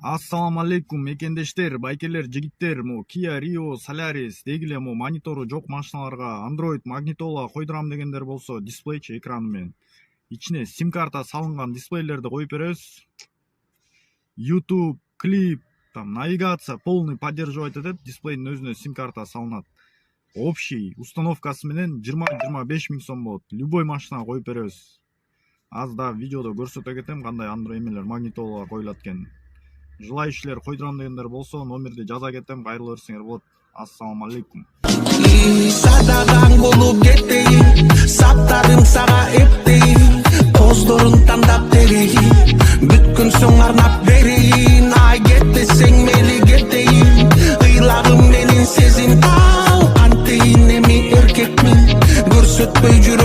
Ассаламу алейкум мекендештер, байкелер, жигиттер, Kia Rio, Solaris, дегиле монитору жок машиналарга Android магнитола койдурам дегендер болсо, дисплейчи экраны менен ичине сим карта салынган дисплейлерди коюп беребиз. YouTube, клип, навигация полный поддерживать этет, дисплейдин өзүнө сим карта салынат. Общий установкасы менен 20-25 миң сом болот. Любой машинага коюп беребиз. Аз да видеодо көрсөтө кетем кандай Android эмелер магнитолага коюлат экенин. Желающийлер койдурам дегендер болсо, номерди жаза кетем, кайрылуу берсеңер болот. Ассаламу алейкум. Сададан болуп кетейин, саптарым сага эптейин, тоздорун тандап берейин, бүткүн соң арнап берейин. Ай кетесең мели кетейин, ыйлагым менен сезим ал, антейин эми эркекмин, көрсөтпөй жүрөм.